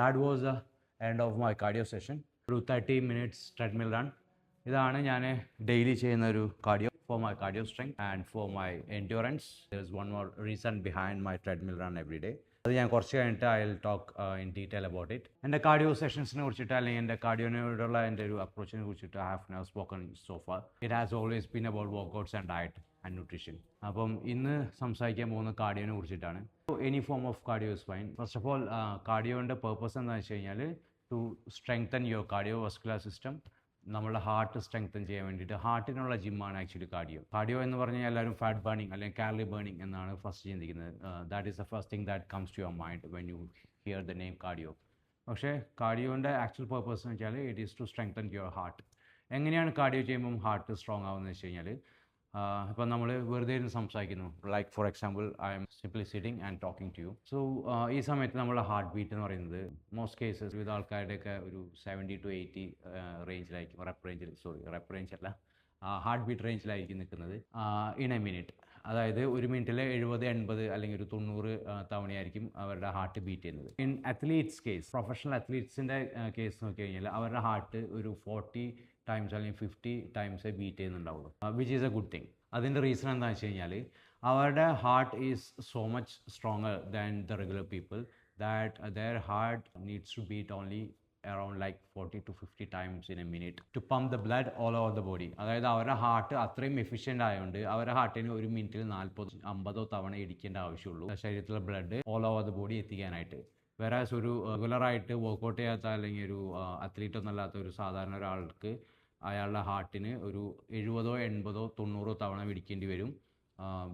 that was the end of my cardio session. ഒരു 30 minutes treadmill run. ഇതാണ് ഞാൻ daily ചെയ്യുന്ന ഒരു cardio for my cardio strength and for my endurance. There is one more reason behind my treadmill run every day. അത് ഞാൻ കുറച്ച് കഴിഞ്ഞിട്ട് I will talk in detail about it. എൻ്റെ cardio സെഷൻസിനെ കുറിച്ചിട്ട് അല്ലെങ്കിൽ എൻ്റെ കാർഡിയോനോടുള്ള എൻ്റെ ഒരു അപ്രോച്ചിനെ കുറിച്ചിട്ട് I have never spoken so far. It has always been about workouts and diet and nutrition. അപ്പം ഇന്ന് സംസാരിക്കാൻ പോകുന്ന കാർഡിയോനെ കുറിച്ചിട്ടാണ്. Any form of cardio is fine. First of all കാർഡിയോൻ്റെ പേർപ്പസ് എന്താണെന്ന് വെച്ച് കഴിഞ്ഞാൽ to strengthen your cardiovascular system. നമ്മുടെ ഹാർട്ട് സ്ട്രെങ്തൻ ചെയ്യാൻ വേണ്ടിയിട്ട് ഹാർട്ടിനുള്ള ജിമ്മാണ് ആക്ച്വലി കാർഡിയോ. കാർഡിയോ എന്ന് പറഞ്ഞാൽ എല്ലാവരും ഫാറ്റ് ബേണിംഗ് അല്ലെങ്കിൽ കാലറി ബേണിംഗ് എന്നാണ് ഫസ്റ്റ് ചിന്തിക്കുന്നത്. That is the first thing that comes to your mind when you hear the name cardio. പക്ഷേ കാർഡിയോൻ്റെ ആക്ച്വൽ പേർപ്പസ് എന്ന് വെച്ചാൽ it is to strengthen your heart. എങ്ങനെയാണ് കാർഡിയോ ചെയ്യുമ്പം ഹാർട്ട് സ്ട്രോങ് ആവുന്നത് വെച്ച് കഴിഞ്ഞാൽ, ഇപ്പം നമ്മൾ വെറുതെ ഇരുന്ന് സംസാരിക്കുന്നു, like for example I am simply sitting and talking to you. So ഈ സമയത്ത് നമ്മുടെ ഹാർട്ട് ബീറ്റ് എന്ന് പറയുന്നത് മോസ്റ്റ് കേസസ് വിവിധ ആൾക്കാരുടെയൊക്കെ ഒരു 70 to 80 റേഞ്ചിലായിരിക്കും. റെപ്പ് റേഞ്ച് അല്ല, ഹാർട്ട് ബീറ്റ് റേഞ്ചിലായിരിക്കും നിൽക്കുന്നത് ഇൻ എ മിനിറ്റ്. അതായത് ഒരു മിനിറ്റിൽ 70, 80 അല്ലെങ്കിൽ ഒരു 90 തവണയായിരിക്കും അവരുടെ ഹാർട്ട് ബീറ്റ് ചെയ്യുന്നത്. ഇൻ അത്ലീറ്റ്സ് കേസ്, പ്രൊഫഷണൽ അത്ലീറ്റ്സിൻ്റെ കേസ് നോക്കി കഴിഞ്ഞാൽ അവരുടെ ഹാർട്ട് ഒരു 40 ടൈംസ് അല്ലെങ്കിൽ 50 ടൈംസ് ബീറ്റ് ചെയ്യുന്നുണ്ടാവുള്ളൂ, which is a good thing. അതിൻ്റെ റീസൺ എന്താണെന്ന് വെച്ച് കഴിഞ്ഞാൽ അവരുടെ heart is so much stronger than the regular people that their heart needs to beat only around like 40 to 50 times in a minute to pump the blood all over the body. അതായത് അവരുടെ heart അത്രയും efficient ആയതുകൊണ്ട് അവരുടെ ഹാർട്ടിന് ഒരു മിനിറ്റിൽ 40-50 തവണ ഇടിക്കേണ്ട ആവശ്യമുള്ളൂ ശരീരത്തിലെ blood all over the body എത്തിക്കാനായിട്ട്. വേറാസ് ഒരു റെഗുലറായിട്ട് വർക്കൗട്ട് ചെയ്യാത്ത അല്ലെങ്കിൽ ഒരു അത്ലീറ്റ് ഒന്നല്ലാത്ത ഒരു സാധാരണ ഒരാൾക്ക് അയാളുടെ ഹാർട്ടിന് ഒരു 70, 80, 90 തവണ ഇടിക്കേണ്ടി വരും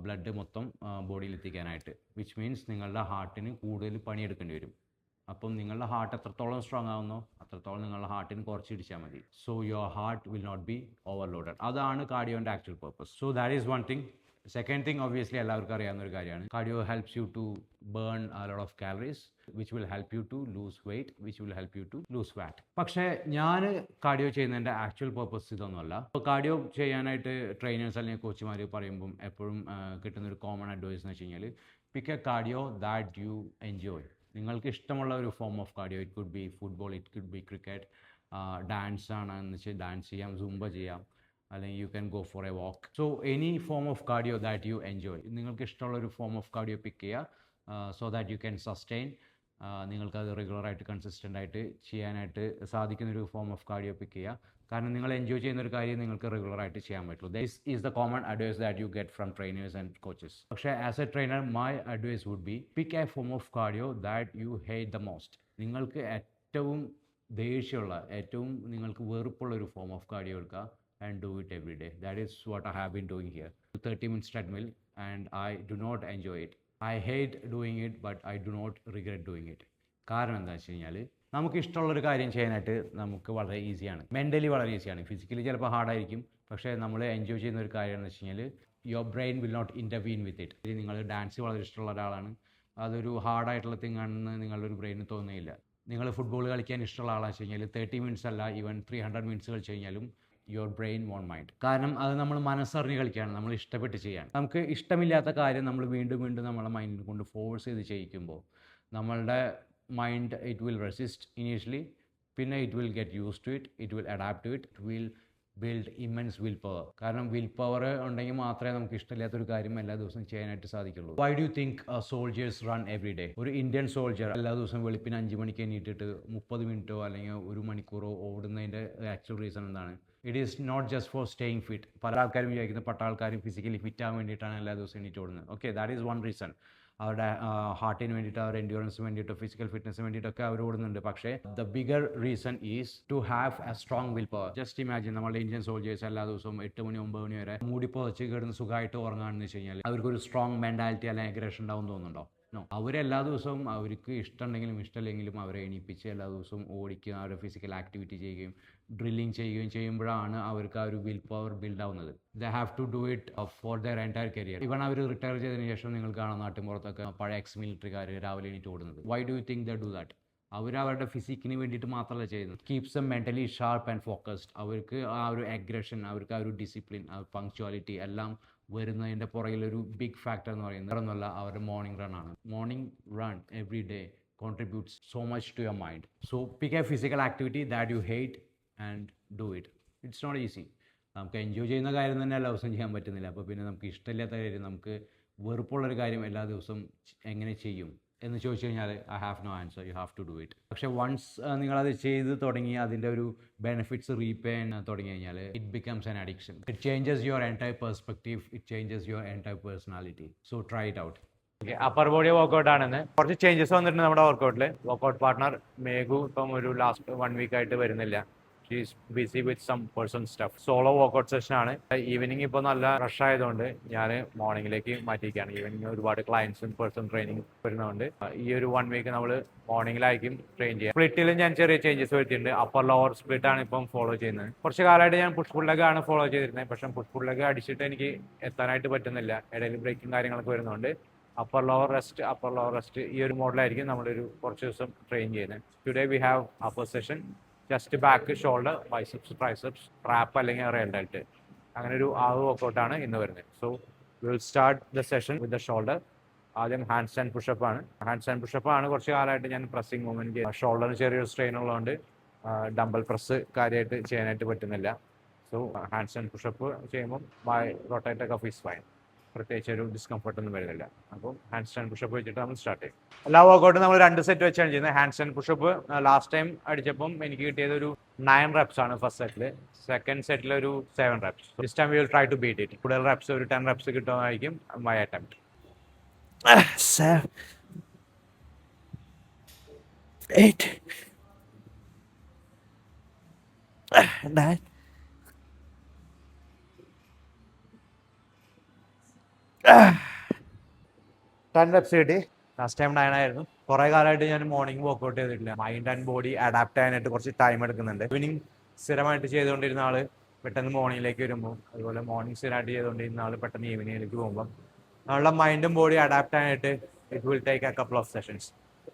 ബ്ലഡ് മൊത്തം ബോഡിയിൽ എത്തിക്കാനായിട്ട്. വിച്ച് മീൻസ് നിങ്ങളുടെ ഹാർട്ടിന് കൂടുതൽ പണിയെടുക്കേണ്ടി വരും. അപ്പം നിങ്ങളുടെ ഹാർട്ട് എത്രത്തോളം സ്ട്രോങ് ആവുന്നോ അത്രത്തോളം നിങ്ങളുടെ ഹാർട്ടിന് കുറച്ച് ഇടിച്ചാൽ മതി. So your heart will not be overloaded. അതാണ് കാർഡിയോൻ്റെ actual purpose. So that is one thing. Second thing obviously എല്ലാവർക്കും അറിയാവുന്ന ഒരു കാര്യമാണ്, cardio helps you to burn a lot of calories which will help you to lose weight, which will help you to lose fat. പക്ഷേ ഞാൻ cardio ചെയ്യുന്നതിൻ്റെ actual purpose ഇതൊന്നുമല്ല. ഇപ്പോൾ cardio ചെയ്യാനായിട്ട് ട്രെയിനേഴ്സ് അല്ലെങ്കിൽ കോച്ചുമാർ പറയുമ്പം എപ്പോഴും കിട്ടുന്നൊരു കോമൺ അഡ്വൈസ് എന്ന് വെച്ച് കഴിഞ്ഞാൽ pick a cardio that you enjoy. നിങ്ങൾക്ക് ഇഷ്ടമുള്ള ഒരു form of cardio. It could be football, it could be cricket, dance ആണെന്ന് വെച്ചാൽ ഡാൻസ് ചെയ്യാം, സൂംബ ചെയ്യാം, അല്ലെങ്കിൽ you can go for a walk. So any form of cardio that you enjoy. നിങ്ങൾക്ക് ഇഷ്ടമുള്ളൊരു ഫോം ഓഫ് കാർഡിയോ പിക്ക് ചെയ്യുക so that you can sustain. നിങ്ങൾക്കത് റെഗുലറായിട്ട് കൺസിസ്റ്റൻ്റ് ആയിട്ട് ചെയ്യാനായിട്ട് സാധിക്കുന്നൊരു ഫോം ഓഫ് കാർഡിയോ പിക്ക് ചെയ്യുക. കാരണം നിങ്ങൾ എൻജോയ് ചെയ്യുന്നൊരു കാര്യം നിങ്ങൾക്ക് റെഗുലറായിട്ട് ചെയ്യാൻ പറ്റുള്ളൂ. This is the common advice that you get from trainers and coaches. പക്ഷേ as a trainer my advice would be pick a form of cardio that you hate the most. നിങ്ങൾക്ക് ഏറ്റവും ദേഷ്യമുള്ള, ഏറ്റവും നിങ്ങൾക്ക് വെറുപ്പുള്ള ഒരു ഫോം ഓഫ് കാർഡിയോ എടുക്കുക and do it every day. That is what I have been doing here. 30 minutes treadmill and I do not enjoy it. I hate doing it but I do not regret doing it. കാരണം എന്താ വെച്ച് കഴിഞ്ഞാൽ നമുക്ക് ഇഷ്ടമുള്ളൊരു കാര്യം ചെയ്യാനായിട്ട് നമുക്ക് വളരെ ഈസിയാണ്, മെൻ്റലി വളരെ ഈസിയാണ്. ഫിസിക്കലി ചിലപ്പോൾ ഹാർഡായിരിക്കും, പക്ഷേ നമ്മൾ എൻജോയ് ചെയ്യുന്ന ഒരു കാര്യം എന്ന് വെച്ച് കഴിഞ്ഞാൽ your brain will not intervene with it. നിങ്ങൾ ഡാൻസ് വളരെ ഇഷ്ടമുള്ള ഒരാളാണ്, അതൊരു ഹാർഡായിട്ടുള്ള തിങ് ആണെന്ന് നിങ്ങളുടെ ഒരു ബ്രെയിന് തോന്നുകയില്ല. നിങ്ങൾ ഫുട്ബോൾ കളിക്കാൻ ഇഷ്ടമുള്ള ആളാണെന്ന് വെച്ച് കഴിഞ്ഞാൽ 30 മിനിറ്റ്സ് അല്ല, ഈവൻ 300 മിനിറ്റ്സ് കളിച്ച് കഴിഞ്ഞാലും യുവർ ബ്രെയിൻ വോണ്ട് മൈൻഡ്. കാരണം അത് നമ്മൾ മനസ്സറിഞ്ഞ് കളിക്കുകയാണ്, നമ്മൾ ഇഷ്ടപ്പെട്ട് ചെയ്യാണ്. നമുക്ക് ഇഷ്ടമില്ലാത്ത കാര്യം നമ്മൾ വീണ്ടും വീണ്ടും നമ്മളെ മൈൻഡിനെ കൊണ്ട് ഫോഴ്സ് ചെയ്ത് ചെയ്യിക്കുമ്പോൾ നമ്മളുടെ mind it will resist initially, പിന്നെ it will get use to it, it will adapt to it, it will build immense will power. കാരണം വിൽ പവർ ഉണ്ടെങ്കിൽ മാത്രമേ നമുക്ക് ഇഷ്ടമില്ലാത്തൊരു കാര്യം എല്ലാ ദിവസവും ചെയ്യാനായിട്ട് സാധിക്കുള്ളൂ. Why do you think soldiers run every day? ഒരു ഇന്ത്യൻ സോൾജർ എല്ലാ ദിവസവും വെളുപ്പിന് 5 മണിക്ക് എണീറ്റിട്ട് 30 മിനിറ്റോ അല്ലെങ്കിൽ 1 മണിക്കൂറോ ഓടുന്നതിൻ്റെ ആക്ച്വൽ റീസൺ എന്താണ്? It is not just for staying fit. പല ആൾക്കാരും വിചാരിക്കുന്ന പട്ട ആൾക്കാരും ഫിസിക്കലി ഫിറ്റ് ആകാൻ വേണ്ടിയിട്ടാണ് എല്ലാ ദിവസവും എണീറ്റ് ഓടുന്നത്. Okay, that is one reason. അവരുടെ ഹാർട്ടിന് വേണ്ടിയിട്ട്, അവരുടെ എൻഡ്യൂറൻസിന് വേണ്ടിയിട്ടോ ഫിസിക്കൽ ഫിറ്റ്നസിന് വേണ്ടിയിട്ടൊക്കെ അവർ ഓടുന്നുണ്ട്. പക്ഷേ the bigger reason is to have a strong will power. Just imagine നമ്മുടെ ഇന്ത്യൻ സോൾജേഴ്സ് എല്ലാ ദിവസവും 8 മണി 9 മണി വരെ മൂടിപ്പോച്ച് കിടന്ന് സുഖമായിട്ട് ഉറങ്ങുകയാണെന്ന് വെച്ച് കഴിഞ്ഞാൽ അവർക്കൊരു സ്ട്രോങ് മെൻറ്റാലിറ്റി അല്ലെങ്കിൽ അഗ്രഷൻ ഉണ്ടാവും തോന്നുന്നുണ്ടോ? നോ. അവരെല്ലാ ദിവസവും അവർക്ക് ഇഷ്ടമുണ്ടെങ്കിലും ഇഷ്ടമില്ലെങ്കിലും അവരെ എണീപ്പിച്ച് എല്ലാ ദിവസവും ഓടിക്കുക, അവരുടെ ഫിസിക്കൽ ആക്ടിവിറ്റി ചെയ്യുകയും ഡ്രില്ലിങ് ചെയ്യുകയും ചെയ്യുമ്പോഴാണ് അവർക്ക് ആ ഒരു വിൽ പവർ ബിൽഡ് ആവുന്നത്. They have to do it for their entire career. Even അവർ റിട്ടയർ ചെയ്തതിന് ശേഷം നിങ്ങൾ കാണാം നാട്ടിൻപുറത്തൊക്കെ പഴയ എക്സ് മിലിറ്ററിക്കാർ രാവിലെ എണീറ്റ് ഓടുന്നത്. Y do you think they do that? അവരുടെ ഫിസിക്കിന് വേണ്ടിയിട്ട് മാത്രമല്ല ചെയ്യുന്നത്. Keeps dum mentally sharp and focused. അവർക്ക് ആ ഒരു അഗ്രഷൻ, അവർക്ക് ആ ഒരു ഡിസിപ്ലിൻ, ആ പങ്ക്ച്വാലിറ്റി എല്ലാം വരുന്നതിൻ്റെ പുറകിലൊരു ബിഗ് ഫാക്ടർ എന്ന് പറയുന്നത് ഒന്നുമല്ല, അവരുടെ മോർണിംഗ് റൺ ആണ്. Morning run every day contributes so much to your mind. So pick a physical activity that you hate and do it. It's not easy. നമുക്ക് എൻജോയ് ചെയ്യുന്ന കാര്യം തന്നെ എല്ലാ ദിവസവും ചെയ്യാൻ പറ്റുന്നില്ല. അപ്പോൾ പിന്നെ നമുക്ക് ഇഷ്ടമില്ലാത്ത കാര്യം, നമുക്ക് വെറുപ്പുള്ളൊരു കാര്യം എല്ലാ ദിവസവും എങ്ങനെ ചെയ്യും എന്ന് ചോദിച്ചു കഴിഞ്ഞാൽ I have no answer. You have to do it. പക്ഷേ വൺസ് നിങ്ങളത് ചെയ്ത് തുടങ്ങി അതിൻ്റെ ഒരു ബെനിഫിറ്റ്സ് റീപേ ചെയ്യാൻ തുടങ്ങി കഴിഞ്ഞാൽ it becomes an addiction. It changes your entire perspective, it changes your entire personality. So try it out. Upper body workout ആണെന്ന് കുറച്ച് ചേഞ്ചസ് വന്നിട്ടുണ്ട് നമ്മുടെ വർക്കൗട്ടിൽ. വർക്കൗട്ട് പാർട്ട്ണർ മേഘു ഇപ്പം ഒരു ലാസ്റ്റ് 1 week ആയിട്ട് വരുന്നില്ല. She's busy with some person stuff. Solo workout session ആണ്. Evening ഇപ്പോൾ നല്ല റഷ് ആയതുകൊണ്ട് ഞാൻ മോർണിംഗിലേക്ക് മാറ്റിയിരിക്കുകയാണ്. ഈവനിങ് ഒരുപാട് ക്ലയൻസും പേഴ്സൺ ട്രെയിനിങ് വരുന്നതുകൊണ്ട് ഈ ഒരു 1 week നമ്മൾ മോർണിംഗിലായിരിക്കും ട്രെയിൻ ചെയ്യുക. സ്പ്ലിറ്റിൽ ഞാൻ ചെറിയ ചേഞ്ചസ് വരുത്തിയിട്ടുണ്ട്. അപ്പർ ലോവർ സ്പ്ലിറ്റ് ആണ് ഇപ്പം ഫോളോ ചെയ്യുന്നത്. കുറച്ച് കാലമായിട്ട് ഞാൻ പുഷ് പുൾ ലെഗ് ആണ് ഫോളോ ചെയ്തിരുന്നത്. പക്ഷേ പുഷ് പുൾ ലെഗ് അടിച്ചിട്ട് എനിക്ക് എത്താനായിട്ട് പറ്റുന്നില്ല. ഇടയിൽ ബ്രേക്കും കാര്യങ്ങളൊക്കെ വരുന്നതുകൊണ്ട് അപ്പർ ലോവർ റെസ്റ്റ് ഈ ഒരു മോഡലായിരിക്കും നമ്മളൊരു കുറച്ച് ദിവസം ട്രെയിൻ ചെയ്യുന്നത്. Today we have upper session, just back, shoulder, biceps, triceps, trap അല്ലെങ്കിൽ റിയൽ ഡെൽറ്റ്, അങ്ങനെ ഒരു 6 വർക്കൗട്ടാണ് ഇന്ന് വരുന്നത്. So will start the session with the shoulder. ആദ്യം ഹാൻഡ് സ്റ്റാൻഡ് പുഷപ്പ് ആണ്. ഹാൻഡ് സ്റ്റാൻഡ് പുഷപ്പ് ആണ് കുറച്ച് കാലമായിട്ട് ഞാൻ പ്രസ്സിങ് മൂവ്മെന്റ് ചെയ്യുന്നത്. ഷോൾഡറിന് ചെറിയൊരു സ്ട്രെയിൻ ഉള്ളതുകൊണ്ട് ഡംബൽ പ്രസ് കാര്യമായിട്ട് ചെയ്യാനായിട്ട് പറ്റുന്നില്ല. സോ ഹാൻഡ് സ്റ്റാൻഡ് പുഷപ്പ് ചെയ്യുമ്പോൾ by rotate cuff is fine. പ്രത്യേകിച്ച് ഒരു ഡിസ്കംഫർട്ട് ഒന്നും വരുന്നില്ല. അപ്പോൾ ഹാൻഡ് സ്റ്റാൻഡ് പുഷപ്പ് വെച്ചിട്ട് നമ്മൾ സ്റ്റാർട്ട് ചെയ്യും. എല്ലാ വർക്കൗട്ടും നമ്മൾ 2 സെറ്റ് വെച്ചാണ് ചെയ്യുന്നത്. Hand stand pushup last time അടിച്ചപ്പം എനിക്ക് കിട്ടിയത് ഒരു 9 reps ആണ് ഫസ്റ്റ് സെറ്റിൽ. സെക്കൻഡ് സെറ്റിൽ ഒരു 7 reps. This time we will try to beat it. കൂടുതൽ റെപ്സ് ഒരു 10 reps കിട്ടുന്നതായിരിക്കും മൈ അറ്റംപ്റ്റ്. 7, 8, 9. 10 reps കിട്ടി. ലാസ്റ്റ് ടൈം 9 ആയിരുന്നു. കുറേ കാലമായിട്ട് ഞാൻ മോർണിംഗ് വർക്കൗട്ട് ചെയ്തിട്ടില്ല. മൈൻഡ് ആൻഡ് ബോഡി അഡാപ്റ്റ് ചെയ്യാനായിട്ട് കുറച്ച് ടൈം എടുക്കുന്നുണ്ട്. ഈവനിങ് സ്ഥിരമായിട്ട് ചെയ്തുകൊണ്ടിരുന്ന ആൾ പെട്ടെന്ന് മോർണിംഗിലേക്ക് വരുമ്പോൾ, അതുപോലെ മോർണിംഗ് സ്ഥിരമായിട്ട് ചെയ്തുകൊണ്ടിരുന്ന ആൾ പെട്ടെന്ന് ഈവനിങ്ങിലേക്ക് പോകുമ്പോൾ നമ്മളുടെ മൈൻഡും ബോഡി അഡാപ്റ്റ് ചെയ്യാനായിട്ട് it will take A couple of sessions.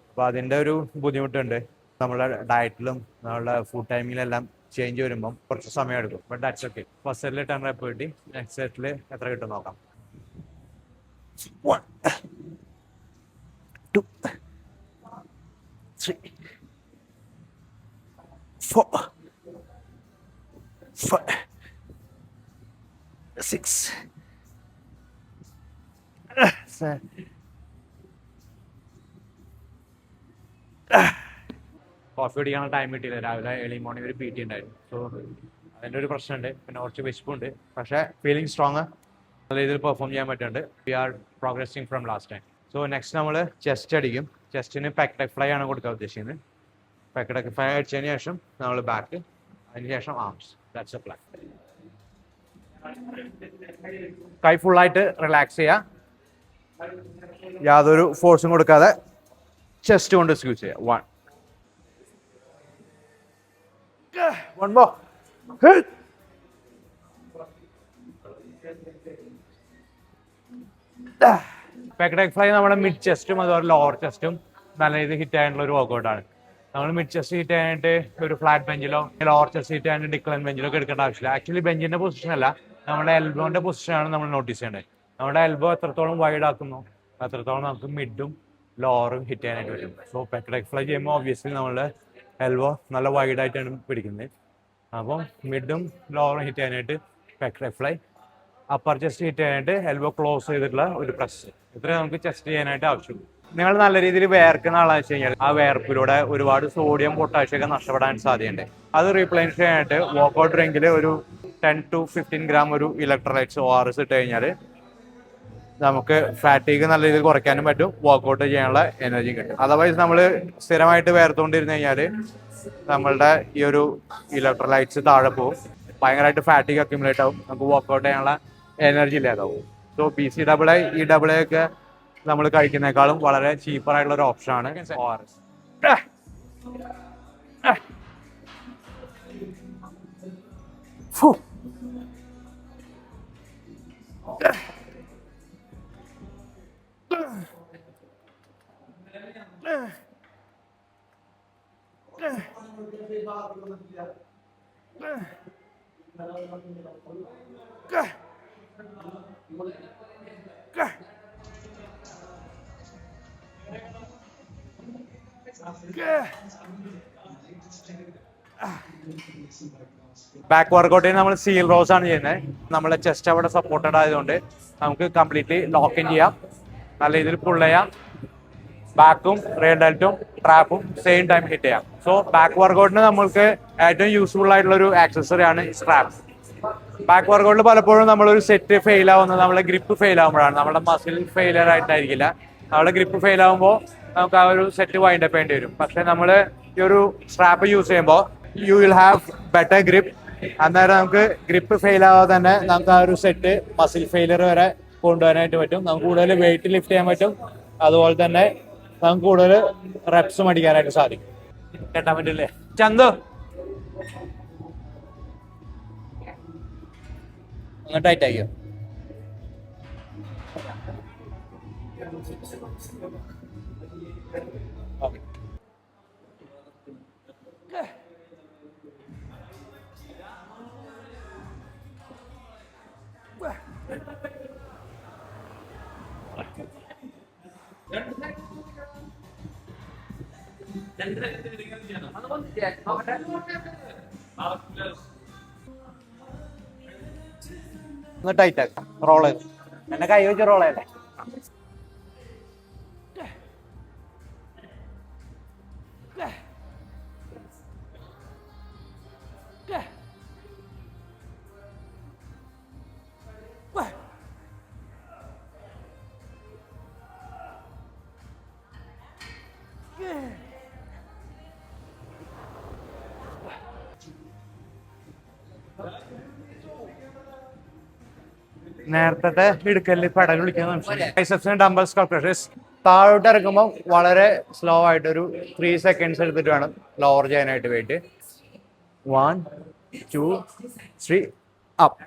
അപ്പോൾ അതിൻ്റെ ഒരു ബുദ്ധിമുട്ടുണ്ട്. നമ്മുടെ ഡയറ്റിലും നമ്മളുടെ ഫുഡ് ടൈമിലെല്ലാം ചേഞ്ച് വരുമ്പം കുറച്ച് സമയം എടുക്കും. But that's okay. First settle 10 rep കിട്ടി. നെക്സ്റ്റ് സെറ്റിൽ എത്ര കിട്ടും നോക്കാം. 1, 2, 3, 4, 5, 6, 7. കോഫി കുടിക്കാനുള്ള ടൈം കിട്ടിയില്ല. രാവിലെ ഏർലി മോർണിംഗ് ഒരു PT ഉണ്ടായിരുന്നു. സോ അതിൻ്റെ ഒരു പ്രശ്നമുണ്ട്. പിന്നെ കുറച്ച് വിശപ്പുണ്ട്. പക്ഷേ ഫീലിംഗ് സ്ട്രോങ്, നല്ല രീതിയിൽ പെർഫോം ചെയ്യാൻ പറ്റുന്നുണ്ട്. We are progressing from last time. So next നമ്മൾ ചെസ്റ്റ് അടിക്കും. ചെസ്റ്റിന് പെക്ടക് ഫ്ലൈ ആണ് കൊടുക്കാൻ ഉദ്ദേശിക്കുന്നത്. പെക്ടക് ഫ്ലൈ അടിച്ചതിന് ശേഷം നമ്മൾ ബാക്ക്, അതിന് ശേഷം ആംസ്. That's A plan. കൈ ഫുള്ളായിട്ട് റിലാക്സ് ചെയ്യുക. യാതൊരു ഫോഴ്സും കൊടുക്കാതെ ചെസ്റ്റ് കൊണ്ട് സ്ക്യൂസ് ചെയ്യുക. 1 more. പെക്ടക് ഫ്ലൈ നമ്മുടെ മിഡ് ചെസ്റ്റും അതുപോലെ ലോവർ ചെസ്റ്റും നല്ല രീതിയിൽ ഹിറ്റ് ചെയ്യാനുള്ള ഒരു വർക്കൗട്ടാണ്. നമ്മൾ മിഡ് ചെസ്റ്റ് ഹിറ്റ് ചെയ്യാനായിട്ട് ഒരു ഫ്ലാറ്റ് ബെഞ്ചിലോ ലോവർ ചെസ്റ്റ് ഹിറ്റ് ചെയ്യാനായിട്ട് ഡിക്ലൈൻ ബെഞ്ചിലോ ഒക്കെ എടുക്കേണ്ട ആവശ്യമില്ല. ആക്ച്വലി ബെഞ്ചിന്റെ പൊസിഷൻ അല്ല, നമ്മുടെ എൽബോന്റെ പൊസിഷനാണ് നമ്മൾ നോട്ടീസ് ചെയ്യേണ്ടത്. നമ്മുടെ എൽബോ എത്രത്തോളം വൈഡ് ആക്കുന്നു അത്രത്തോളം നമുക്ക് മിഡും ലോവറും ഹിറ്റ് ചെയ്യാനായിട്ട് പറ്റും. സോ പെക്ടക് ഫ്ലൈ ചെയ്യുമ്പോൾ ഒബ്വിയസ്ലി നമ്മളുടെ എൽബോ നല്ല വൈഡ് ആയിട്ടാണ് പിടിക്കുന്നത്. അപ്പം മിഡും ലോവറും ഹിറ്റ് ചെയ്യാനായിട്ട് പെക്ടക് ഫ്ലൈ, അപ്പർ ചെസ്റ്റ് ഹിറ്റ് ചെയ്യാനായിട്ട് എൽബോ ക്ലോസ് ചെയ്തിട്ടുള്ള ഒരു പ്രസ്. ഇത്രയും നമുക്ക് ചെസ്റ്റ് ചെയ്യാനായിട്ട് ആവശ്യം. നിങ്ങൾ നല്ല രീതിയിൽ വേർക്കുന്ന ആളാണെന്ന് വെച്ച് കഴിഞ്ഞാൽ ആ വേർപ്പിലൂടെ ഒരുപാട് സോഡിയം പൊട്ടാഷ്യം ഒക്കെ നഷ്ടപ്പെടാൻ സാധ്യതയുണ്ട്. അത് റീപ്ലേസ് ചെയ്യാനായിട്ട് വർക്കൗട്ട് ഡ്രിങ്കിൽ ഒരു 10 to 15 gram ഒരു ഇലക്ട്രോലൈറ്റ്സ് ORS ഇട്ട് കഴിഞ്ഞാൽ നമുക്ക് ഫാറ്റീഗ് നല്ല രീതിയിൽ കുറയ്ക്കാനും പറ്റും, വർക്കൗട്ട് ചെയ്യാനുള്ള എനർജി കിട്ടും. അതർവൈസ് നമ്മൾ സ്ഥിരമായിട്ട് വേർത്തുകൊണ്ടിരുന്ന് കഴിഞ്ഞാൽ നമ്മളുടെ ഈ ഒരു ഇലക്ട്രോലൈറ്റ്സ് താഴെ പോകും, ഭയങ്കരമായിട്ട് ഫാറ്റീഗ് അക്യുമുലേറ്റ് ആവും, നമുക്ക് വർക്കൗട്ട് ചെയ്യാനുള്ള എനർജി ഇല്ലാതാവും. സോ BCAA, EAA ഒക്കെ നമ്മൾ കഴിക്കുന്നേക്കാളും വളരെ ചീപ്പറായിട്ടുള്ള ഒരു ഓപ്ഷനാണ് ORS. ബാക്ക് വർക്കൗട്ടിന് നമ്മൾ സീൽ റോസ് ആണ് ചെയ്യുന്നത്. നമ്മളെ ചെസ്റ്റ് അവിടെ സപ്പോർട്ടഡ് ആയതുകൊണ്ട് നമുക്ക് കംപ്ലീറ്റ്ലി ലോക്ക് ഇൻ ചെയ്യാം, നല്ല രീതിയിൽ പുൾ ചെയ്യാം. ബാക്കും റിയർ ഡെൽറ്റും ട്രാപ്പും സെയിം ടൈം ഹിറ്റ് ചെയ്യാം. സോ ബാക്ക് വർക്കൗട്ടിന് നമ്മൾക്ക് ഏറ്റവും യൂസ്ഫുൾ ആയിട്ടുള്ള ഒരു ആക്സസറി ആണ് സ്ട്രാപ്പ്. ബാക്ക് വർക്കൗട്ടിൽ പലപ്പോഴും നമ്മളൊരു സെറ്റ് ഫെയിൽ ആവുന്നത് നമ്മളെ ഗ്രിപ്പ് ഫെയിൽ ആകുമ്പോഴാണ്. നമ്മുടെ മസിൽ ഫെയിലിയർ ആയിട്ടായിരിക്കില്ല, നമ്മുടെ ഗ്രിപ്പ് ഫെയിൽ ആകുമ്പോൾ നമുക്ക് ആ ഒരു സെറ്റ് വൈൻഡ് അപ്പ് ചെയ്യേണ്ടി വരും. പക്ഷെ നമ്മൾ ഈ ഒരു സ്ട്രാപ്പ് യൂസ് ചെയ്യുമ്പോൾ you will have better grip. അന്നേരം നമുക്ക് ഗ്രിപ്പ് ഫെയിൽ ആവാതെ തന്നെ നമുക്ക് ആ ഒരു സെറ്റ് മസിൽ ഫെയിലിയർ വരെ കൊണ്ടുപോകാനായിട്ട് പറ്റും. നമുക്ക് കൂടുതൽ വെയിറ്റ് ലിഫ്റ്റ് ചെയ്യാൻ പറ്റും, അതുപോലെ തന്നെ നമുക്ക് കൂടുതൽ റെപ്സും അടിക്കാനായിട്ട് സാധിക്കും. കേട്ടാൻ പറ്റില്ലേ ചന്തു? ടൈറ്റ് ആക്കിയോ? ഓക്കെ. ടൈറ്റ് ആക്കാം. റോൾ ചെയ്ത് എന്നെ കൈ വെച്ച് റോൾ ചെയ്യല്ലേ. നേരത്തെ ഇടുക്കലിൽ പെടൽ വിളിക്കുന്ന ഡംബൽ സ്കൾപ്ചേഴ്സ് താഴോട്ട് ഇറക്കുമ്പോൾ വളരെ സ്ലോ ആയിട്ട് ഒരു 3 seconds എടുത്തിട്ട് വേണം ലോവർ ചെയ്യാനായിട്ട്. Weight 1 2 3 up.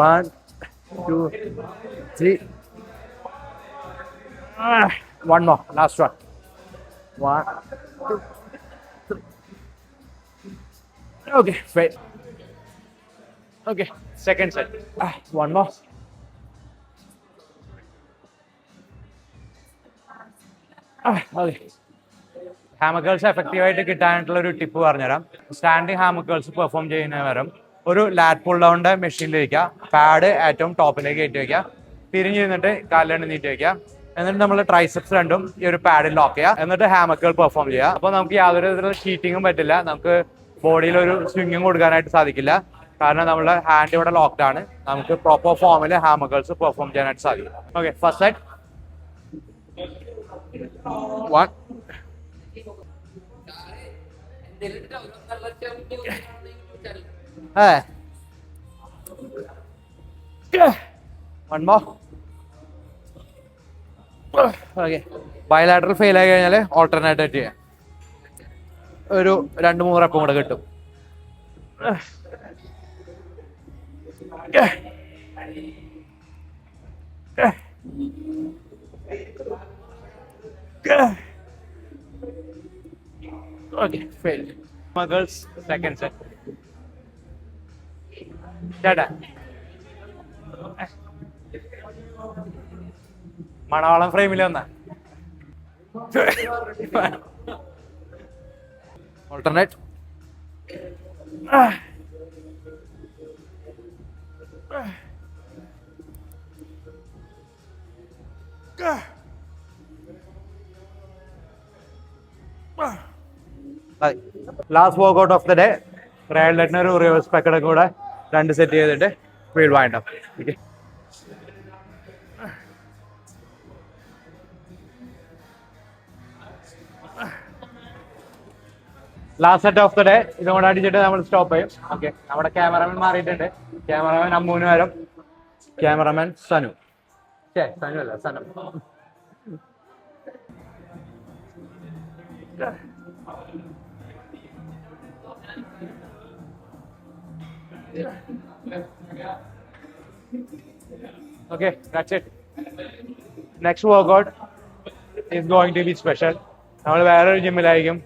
1 2 3 one more, last one. 1 2. Okay, wait. Okay, second set. One more. Okay. Hammer curls എഫക്റ്റീവായിട്ട് കിട്ടാനായിട്ടുള്ള ഒരു ടിപ്പ് പറഞ്ഞുതരാം. സ്റ്റാൻഡിങ് ഹാമർ കേൾസ് പെർഫോം ചെയ്യുന്ന പകരം ഒരു ലാറ്റ് പുൾ ഡൗണിന്റെ മെഷീനിലിരിക്കുക, പാഡ് ഏറ്റവും ടോപ്പിലേക്ക് കയറ്റി വയ്ക്കുക, തിരിഞ്ഞ് നിന്നിട്ട് കാലിലാണ് നീട്ടി വയ്ക്കുക. എന്നിട്ട് നമ്മൾ ട്രൈസെപ്സ് രണ്ടും ഈ ഒരു പാഡിൽ ലോക്ക് ചെയ്യുക, എന്നിട്ട് ഹാമർ കേൾ പെർഫോം ചെയ്യുക. അപ്പോൾ നമുക്ക് യാതൊരു തരത്തിലുള്ള ചീറ്റിങ്ങും പറ്റില്ല, നമുക്ക് ബോഡിയിൽ ഒരു സ്വിങ്ങിങ് കൊടുക്കാനായിട്ട് സാധിക്കില്ല, കാരണം നമ്മുടെ ഹാൻഡ് ഇവിടെ ലോക്ക്ഡ് ആണ്. നമുക്ക് പ്രോപ്പർ ഫോമിൽ ഹാമർ കേൾസ് പെർഫോം ചെയ്യാനായിട്ട് സാധിക്കും. Okay, first set 1 1 more. Okay, bilateral fail ആയി കഴിഞ്ഞാൽ ഓൾട്ടർനേറ്റ് ചെയ്യാം, ഒരു 2-3 റെപ്പും കൂടെ കിട്ടും. Okay, failed. Girls, second set. Tada. Manavalam ഫ്രെയിമിൽ വന്ന alternate. Last workout of the day. റയൽ ലെറ്റിന് ഒരു റിവേഴ്സ് പെക്കഡും കൂടെ 2 സെറ്റ് ചെയ്തിട്ട് wheel wind up. Okay, last set of the day. ഇതും കൂടെ അടിച്ചിട്ട് നമ്മൾ സ്റ്റോപ്പ് ചെയ്യും. ഓക്കെ, നമ്മുടെ ക്യാമറമാൻ മാറിയിട്ടുണ്ട്. ക്യാമറമാൻ അമ്മൂന് പകരം ക്യാമറമാൻ സനു. സനു അല്ല, സനം. Okay, that's it. Next workout is going to be special. നമ്മൾ വേറൊരു ജിമ്മിലായിരിക്കും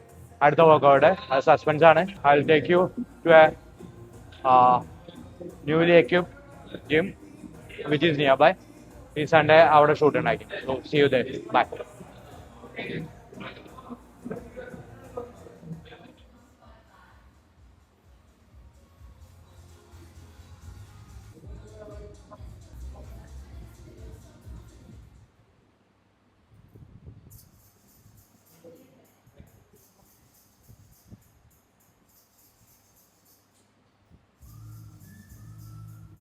അടുത്ത വർക്കൗട്ട്. അത് സസ്പെൻസ് ആണ്. I will take you to a newly equipped gym which is nearby. ഈ സൺഡേ അവിടെ ഷൂട്ട് ഉണ്ടാക്കി. So see you there. By.